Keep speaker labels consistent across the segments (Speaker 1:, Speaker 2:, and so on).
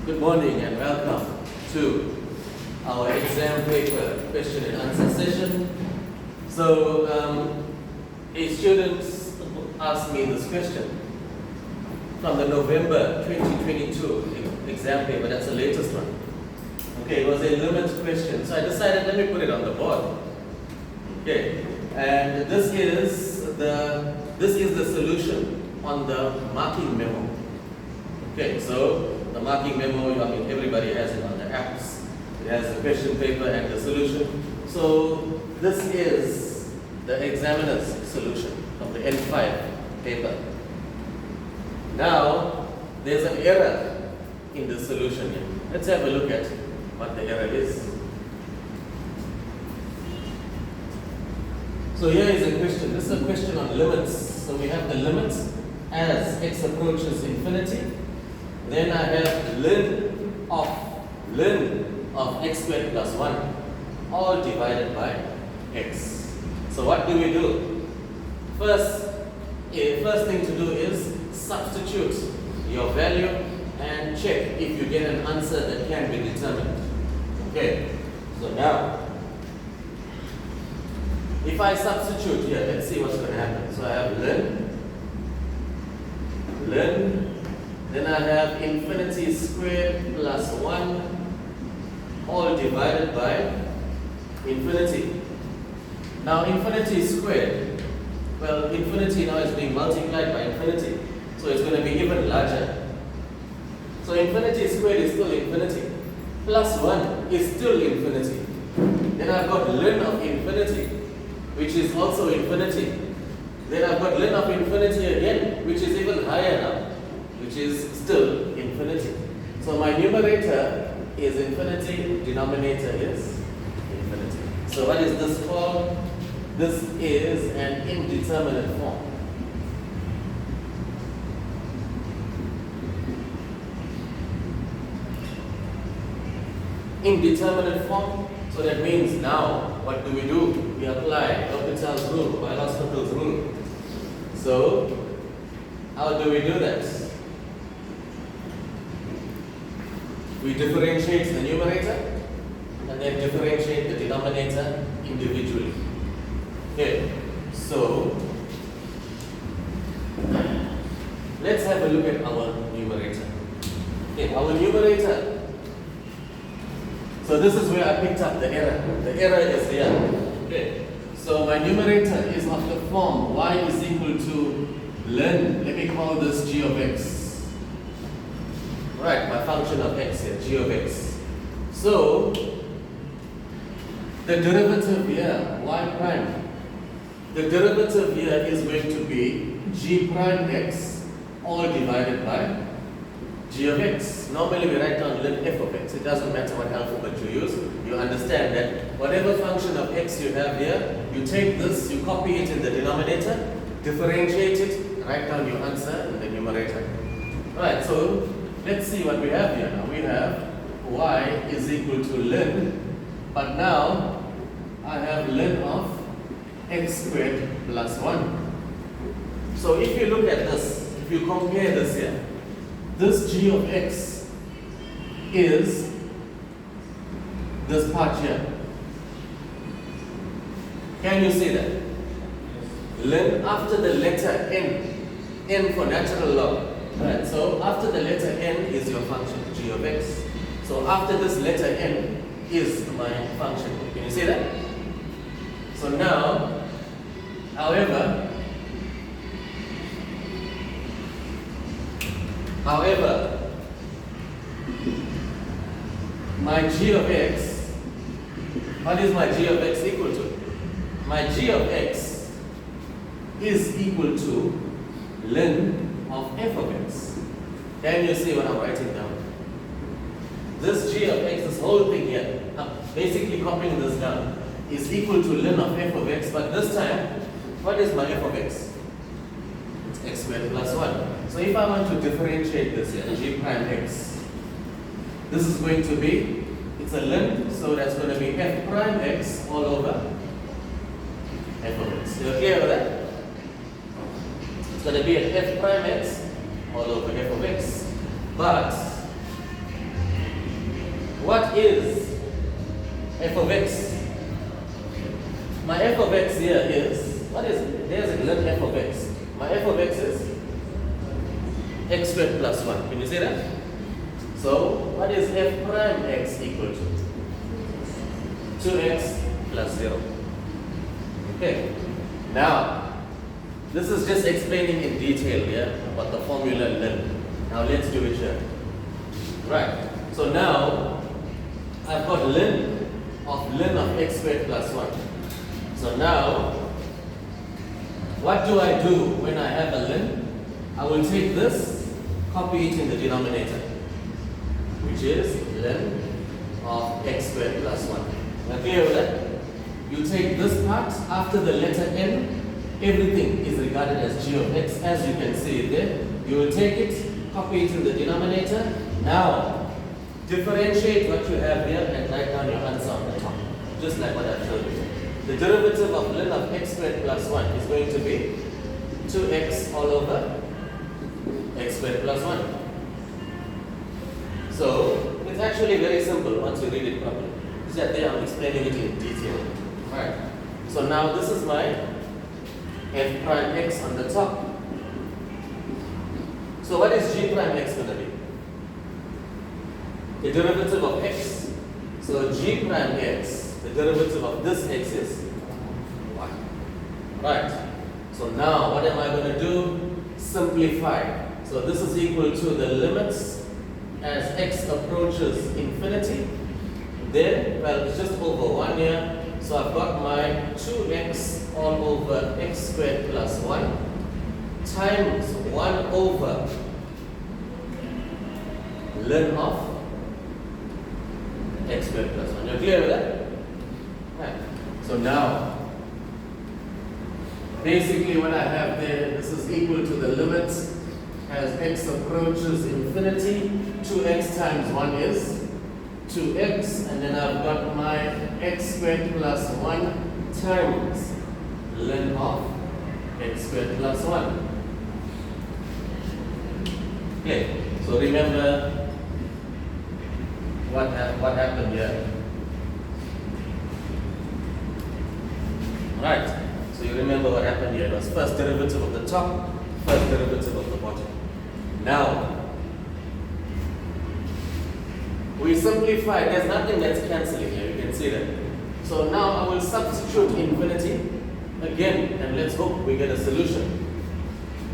Speaker 1: Good morning and welcome to our exam paper question and answer session. So, a student asked me this question from the November 2022 exam paper. That's the latest one. Okay, it was a limit question, so I decided let me put it on the board. Okay, and this is the solution on the marking memo. Okay, so the marking memo, I mean, everybody has it on the apps. It has the question paper and the solution. So this is the examiner's solution of the N5 paper. Now, there's an error in the solution here. Let's have a look at what the error is. So here is a question. This is a question on limits. So we have the limits as x approaches infinity. Then I have ln of x squared plus 1 all divided by x. So what do we do? First thing to do is substitute your value and check if you get an answer that can be determined. Okay, so now if I substitute here, let's see what's going to happen. So I have ln, then I have infinity squared plus 1 all divided by infinity. Now infinity squared, well, infinity now is being multiplied by infinity, so it's going to be even larger. So infinity squared is still infinity, plus 1 is still infinity. Then I've got ln of infinity, which is also infinity. Then I've got ln of infinity again, which is even higher now, which is still infinity. So my numerator is infinity, denominator is infinity. So what is this called? This is an indeterminate form. Indeterminate form. So that means now, what do? We apply L'Hopital's rule, L'Hopital's rule. So, how do we do that? We differentiate the numerator and then differentiate the denominator individually. Okay, so let's have a look at our numerator. Okay, our numerator. So this is where I picked up the error. The error is here. Okay, so my numerator is of the form y is equal to ln, let me call this g of x. Right, my function of x here, g of x. So, the derivative here, y prime, the derivative here is going to be g prime x all divided by g of x. Normally we write down ln f of x. It doesn't matter what alphabet you use. You understand that whatever function of x you have here, you take this, you copy it in the denominator, differentiate it, write down your answer in the numerator. Alright, so let's see what we have here now. We have y is equal to ln, but now I have ln of x squared plus 1. So if you look at this, if you compare this here, this g of x is this part here. Can you see that? Ln after the letter n for natural log. Right, so after the letter n is your function, g of x. So after this letter n is my function. Can you see that? So now, however, my g of x, what is my g of x equal to? My g of x is equal to ln of f of x. Can you see what I'm writing down? This g of x, this whole thing here, I'm basically copying this down, is equal to ln of f of x, but this time, what is my f of x? It's x squared plus 1. So if I want to differentiate this here, g prime x, this is going to be, it's a ln, so that's going to be f prime x all over f of x. You're clear with that? It's going to be an f prime x all over f of x. But what is f of x? My f of x here is, what is it? There's a ln f of x. My f of x is x squared plus 1. Can you see that? So, what is f prime x equal to? 2x plus 0. Okay. Now, this is just explaining in detail here about the formula ln. Now, let's do it here. Right. So now, I've got ln of x squared plus 1. So now, what do I do when I have a ln? I will take this, copy it in the denominator, which is ln of x squared plus 1. Now clear with that? You take this part, after the letter n, everything is regarded as g of x, as you can see it there. You will take it, copy it in the denominator. Now, differentiate what you have here and write down your answer on the top, just like what I've showed you. The derivative of ln of x squared plus 1 is going to be 2x all over x squared plus 1. So, it's actually very simple once you read it properly. It's that there I'm explaining it in detail. Right. So now this is my f prime x on the top. So what is g prime x going to be? The derivative of x. So g prime x, the derivative of this x is 1. Right. So now what am I going to do? Simplify. So this is equal to the limits as x approaches infinity. Then, well, it's just over 1 here. So I've got my 2x all over x squared plus 1 times 1 over ln of x squared plus 1. You're clear with that? Right. So now, basically what I have there, this is equal to the limits as x approaches infinity. 2x times 1 is 2x, and then I've got my x squared plus 1 times ln of x squared plus 1. Okay, so remember what happened here. Right, so you remember what happened here. It was first derivative of the top, first derivative of the bottom. Now, we simplify, there's nothing that's cancelling here, you can see that. So now I will substitute infinity again, and let's hope we get a solution.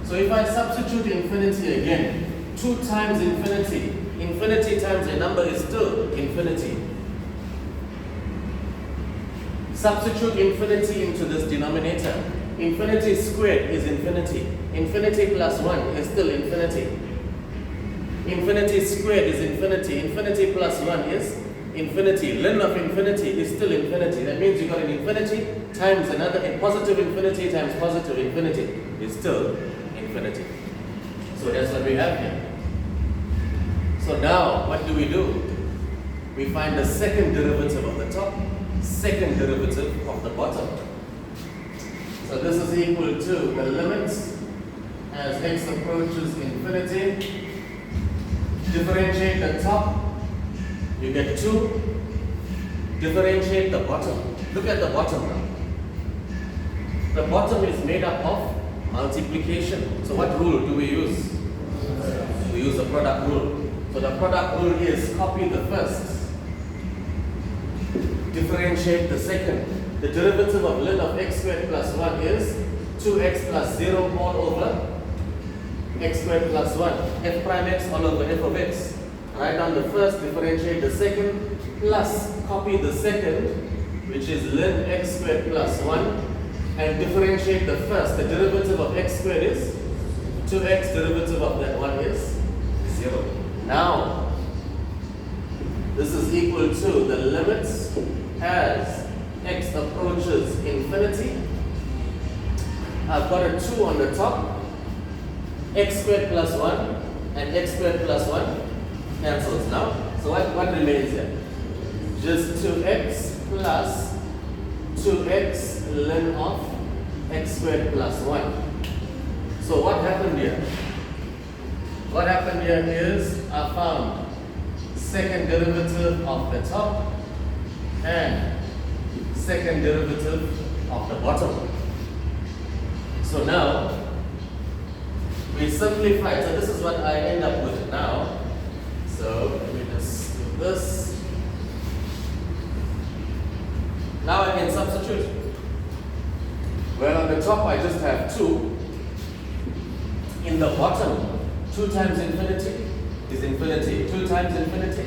Speaker 1: So if I substitute infinity again, 2 times infinity, infinity times a number is still infinity. Substitute infinity into this denominator. Infinity squared is infinity. Infinity plus 1 is still infinity. Infinity squared is infinity. Infinity plus 1 is infinity. Ln of infinity is still infinity. That means you got an infinity times another, a positive infinity times positive infinity is still infinity. So that's what we have here. So now, what do? We find the second derivative of the top, second derivative of the bottom. So this is equal to the limits as x approaches infinity. Differentiate the top, you get 2. Differentiate the bottom. Look at the bottom now. The bottom is made up of multiplication. So what rule do we use? We use the product rule. So the product rule is copy the first, differentiate the second. The derivative of ln of x squared plus 1 is 2x plus 0 all over x squared plus 1, f prime x all over f of x. Write down the first, differentiate the second, plus copy the second, which is ln x squared plus 1, and differentiate the first. The derivative of x squared is 2x, derivative of that 1 is 0. Now, this is equal to the limits as x approaches infinity. I've got a 2 on the top. X squared plus 1 and x squared plus 1 cancels now. So what remains here? Just 2x plus 2x ln of x squared plus 1. So what happened here? What happened here is I found second derivative of the top and second derivative of the bottom. So now we simplify. So this is what I end up with now. So let me just do this. Now I can substitute. Well, on the top I just have 2. In the bottom, 2 times infinity is infinity. 2 times infinity,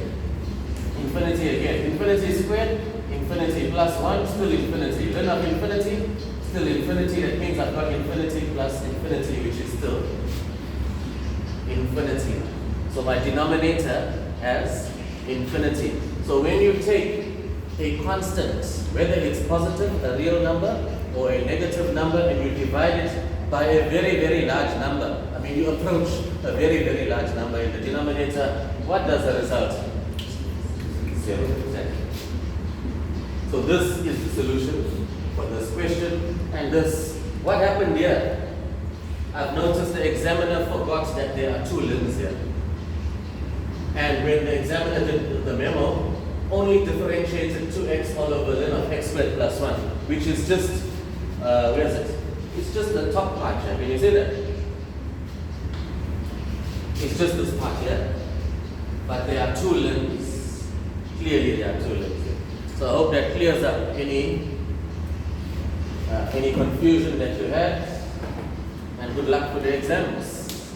Speaker 1: infinity again. Infinity squared, infinity plus 1, still infinity. Then of infinity, still infinity. That means I've got infinity plus infinity, which is still infinity. So my denominator has infinity. So when you take a constant, whether it's positive, a real number, or a negative number, and you divide it by a very, very large number, I mean you approach a very, very large number in the denominator, what does the result? 0%. So this is the solution for this question. And this, what happened here? I've noticed the examiner forgot that there are 2 limbs here. And when the examiner did the memo, only differentiated 2x all over ln of x squared plus 1, which is just, where is it? It's just the top part here. Can you see that? It's just this part here. But there are 2 limbs. Clearly there are 2 limbs here. So I hope that clears up any confusion that you had. And good luck for the exams.